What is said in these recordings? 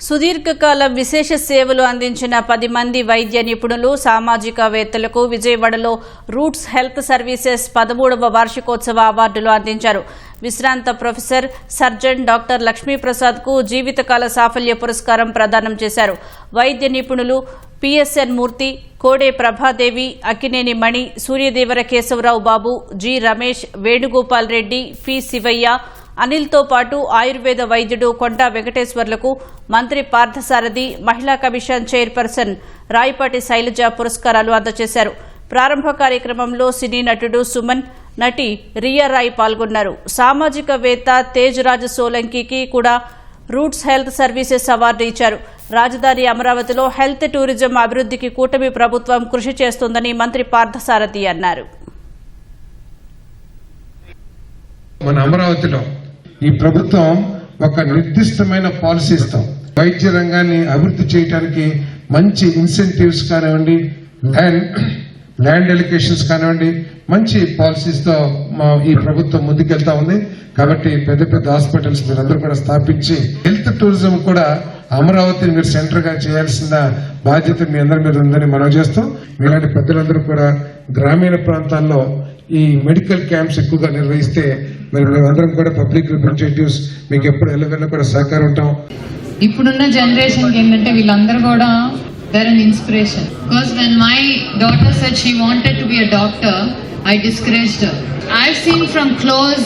సుదీర్ఘకాలం విశేష సేవలు అందించిన 10 మంది వైద్య నిపుణులు సామాజికవేత్తలకు విజయవాడలో రూట్స్ హెల్త్ సర్వీసెస్ 13వ వార్షికోత్సవ అవార్డులు అందించారు. విశ్రాంత ప్రొఫెసర్ సర్జన్ డాక్టర్ లక్ష్మీప్రసాద్కు జీవితకాల సాఫల్య పురస్కారం ప్రదానం చేశారు. వైద్య నిపుణులు పిఎస్ఎన్ మూర్తి, కోడే ప్రభాదేవి, అక్కినేని మణి, సూర్యదేవర కేశవరావు బాబు, జి రమేష్, వేణుగోపాల్ రెడ్డి, పి శివయ్య, అనిల్తో పాటు ఆయుర్వేద వైద్యుడు కొండా వెంకటేశ్వర్లకు మంత్రి పార్థసారథి, మహిళా కమిషన్ చైర్పర్సన్ రాయపాటి శైలజ పురస్కారాలు అందజేశారు. ప్రారంభ కార్యక్రమంలో సినీ నటుడు సుమన్, నటి రియా రాయ్ పాల్గొన్నారు. సామాజికవేత్త తేజ్ రాజ్ సోలంకికి కూడా రూట్స్ హెల్త్ సర్వీసెస్ అవార్డు ఇచ్చారు. రాజధాని అమరావతిలో హెల్త్ టూరిజం అభివృద్ధికి కూటమి ప్రభుత్వం కృషి చేస్తోందని మంత్రి పార్థసారథి అన్నారు. మన అమరావతిలో ఈ ప్రభుత్వం ఒక నిర్దిష్టమైన పాలసీ ఇస్తాం. వైద్య రంగాన్ని అభివృద్ధి చేయడానికి మంచి ఇన్సెంటివ్స్ కానివ్వండి, ల్యాండ్ ఎలికేషన్స్ కానివ్వండి, మంచి పాలసీస్ తో ఈ ప్రభుత్వం ముందుకెళ్తా ఉంది. కాబట్టి పెద్ద పెద్ద హాస్పిటల్స్ మీరందరూ కూడా స్థాపించి హెల్త్ టూరిజం కూడా అమరావతిని మీరు సెంటర్ గా చేయాల్సిన బాధ్యత మీ అందరి మీద ఉందని మనం చేస్తాం. మీలాంటి పెద్దలందరూ కూడా గ్రామీణ ప్రాంతాల్లో ఈ మెడికల్ క్యాంప్స్ ఎక్కువగా నిర్వహిస్తే మేమందరం కూడా పబ్లిక్ రిప్రజెంటేటివ్స్ మీకు ఎప్పుడు ఎల్లవెల్ల కూడా సహకారం ఉంటాం. ఇప్పుడున్న జనరేషన్ ఏంటంటే వీళ్ళందరూ కూడా they're an inspiration. Because when my daughter said she wanted to be a doctor, I discouraged her. I've seen from close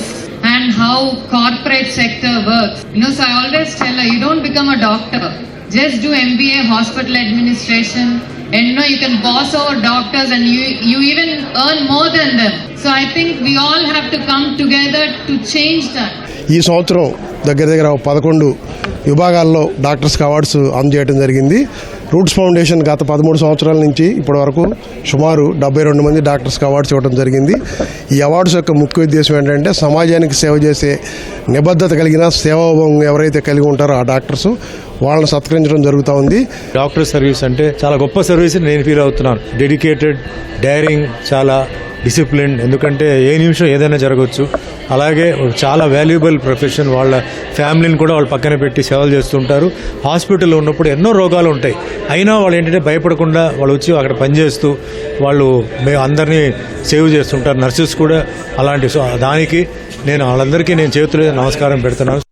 and how corporate sector works. So I always tell her, you don't become a doctor. Just do MBA, hospital administration, and you can boss over doctors and you even earn more than them. So I think we all have to come together to change that. ఈ సంవత్సరం దగ్గర 11 విభాగాల్లో డాక్టర్స్కి awards అందజేయడం జరిగింది. Roots foundation గత 13 సంవత్సరాల నుంచి ఇప్పటి వరకు సుమారు 72 మంది డాక్టర్స్కి అవార్డ్స్ ఇవ్వడం జరిగింది. ఈ అవార్డ్స్ యొక్క ముఖ్య ఉద్దేశం ఏంటంటే సమాజానికి సేవ చేసే నిబద్ధత కలిగిన సేవాభావం ఎవరైతే కలిగి ఉంటారో ఆ డాక్టర్స్ వాళ్ళని సత్కరించడం జరుగుతూ ఉంది. డాక్టర్ సర్వీస్ అంటే చాలా గొప్ప సర్వీస్ నేను ఫీల్ అవుతున్నాను. డెడికేటెడ్, డైరింగ్, చాలా డిసిప్లిన్. ఎందుకంటే ఏ నిమిషం ఏదైనా జరగవచ్చు. అలాగే చాలా వాల్యుబుల్ ప్రొఫెషన్. వాళ్ళ ఫ్యామిలీని కూడా వాళ్ళు పక్కన పెట్టి సేవలు చేస్తుంటారు. హాస్పిటల్లో ఉన్నప్పుడు ఎన్నో రోగాలు ఉంటాయి, అయినా వాళ్ళు ఏంటంటే భయపడకుండా వాళ్ళు వచ్చి అక్కడ పనిచేస్తూ వాళ్ళు అందరినీ సేవ్ చేస్తుంటారు. నర్సెస్ కూడా అలాంటి. సో దానికి వాళ్ళందరికీ నేను చేతులు నమస్కారం పెడుతున్నాను.